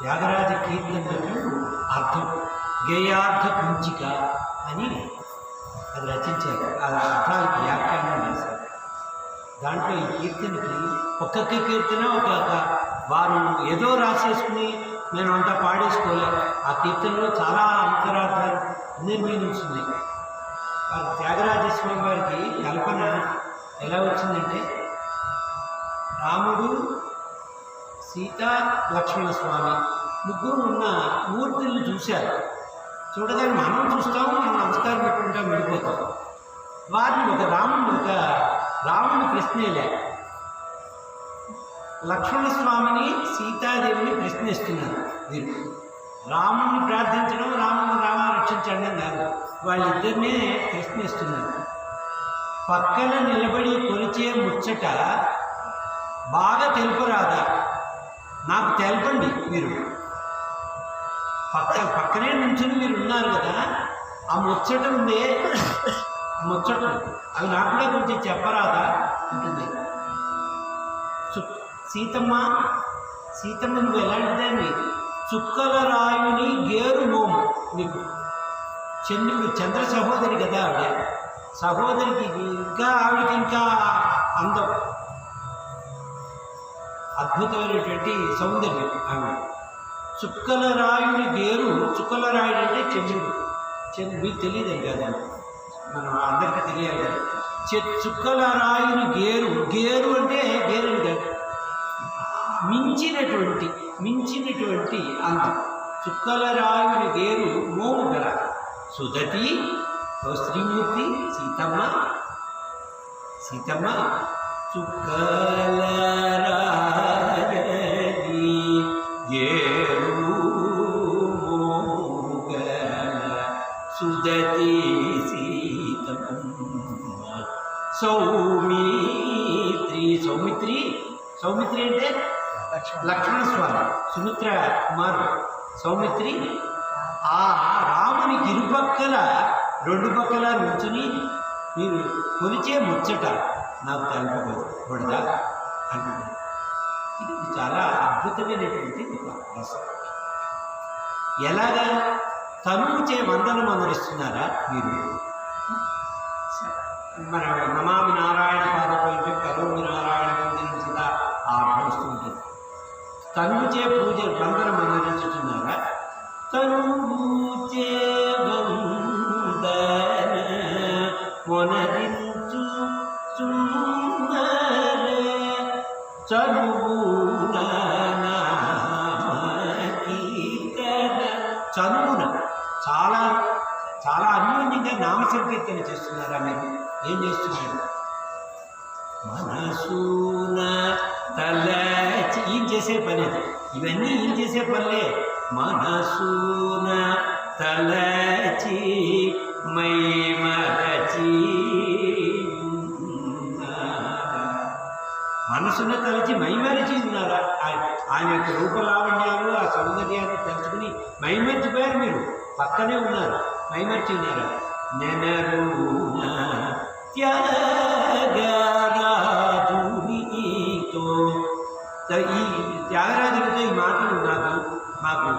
త్యాగరాజ కీర్తనలకు అర్థం గేయార్థ కుంచిక అని అది రచించారు. అది అర్థాలకు వ్యాఖ్యానం చేశారు. దాంట్లో ఈ కీర్తనకి ఒక్కొక్క కీర్తన ఒక్కొక్క వారు ఏదో రాసేసుకుని నేను అంతా పాడేసుకోలేదు. ఆ కీర్తనలో చాలా అంతరార్థాలు మీనింగ్స్ ఉన్నాయి. వారు త్యాగరాజస్వామి వారికి కల్పన ఎలా వచ్చిందంటే, రాముడు, సీత, లక్ష్మణస్వామి ముగ్గురు ఉన్న మూర్తుల్ని చూశారు. చూడగానే మనం చూస్తాము, మనం నమస్కారం పెట్టుకుంటాం, వెళ్ళిపోతాం. వారిని రాముని ప్రశ్నేలే, లక్ష్మణస్వామిని సీతాదేవిని ప్రశ్నిస్తున్నారు. మీరు రాముని ప్రార్థించడం, రాముని రక్షించడం కాదు, వాళ్ళిద్దరినే ప్రశ్నిస్తున్నారు. పక్కన నిలబడి కొలిచే ముచ్చట బాగా తెలుపరాదా, నాకు తెలపండి. మీరు పక్కనే నుంచుని మీరు ఉన్నారు కదా, ఆ ముచ్చట ఉందే, ముచ్చట్లు అవి నాకు కూడా కొంచెం చెప్పరాదా ఉంటుంది. సీతమ్మ నువ్వు ఎలాంటిదాన్ని, చుక్కల రాయుని గేరు మోము. నీకు చంద్ర సహోదరి కదా ఆవిడ, సహోదరికి ఆవిడకి ఇంకా అందం, అద్భుతమైనటువంటి సౌందర్యం ఆవిడ. చుక్కల రాయుని గేరు, చుక్కల రాయుడు అంటే చంద్రుడు. మీకు తెలియదు కదా, మనం అందరికీ తెలియాలి కదా. చుక్కల రాయుని గేరు అంటే గేరు కాదు, మించినటువంటి అందం. చుక్కల రాయుని గేరు మోము గల సుధతి శ్రీమూర్తి సీతమ్మ చుక్కల రాయని గేరు మోము గల సుధతి సీతమ్మ సౌమిత్రి అంటే లక్ష్మణస్వామి, సుమిత్ర కుమారుడు సౌమిత్రి. ఆ రామునికి రెండు పక్కల నుంచుని మీరు కొలిచే ముచ్చట నాకు తెలపకూడదా అంటున్నారు. ఇది చాలా అద్భుతమైనటువంటి రసం. ఎలాగా తనువుచే వందనం అందరిస్తున్నారా మీరు? మన నమామి నారాయణ పాదపై కరోమి నారాయణ పూజించదా ఆ భావిస్తూ ఉంటుంది. తనువుచే పూజ వందనం అందరించుతున్నారా? తనువుచే వందన మొనరించు చున్నరే చనువున చాలా చాలా అన్యోన్యంగా నామ సంకీర్తన చేస్తున్నారా మీరు? ఏం చేస్తున్నారు? మనసున తలచి ఈయన చేసే పని అది, ఇవన్నీ ఈయన చేసే పనులే. మనసున తలచి మై మరచి, మనసున తలచి మైమరిచి ఉన్నారా? ఆయన యొక్క రూపలావణ్యాలు, ఆ సౌందర్యాన్ని తలుచుకుని మైమర్చిపోయారు. మీరు పక్కనే ఉన్నారు, మైమర్చి ఉన్నారా? నెనరున త్యాగరాజునితో, ఈ త్యాగరాజులతో ఈ మాటలు మాకు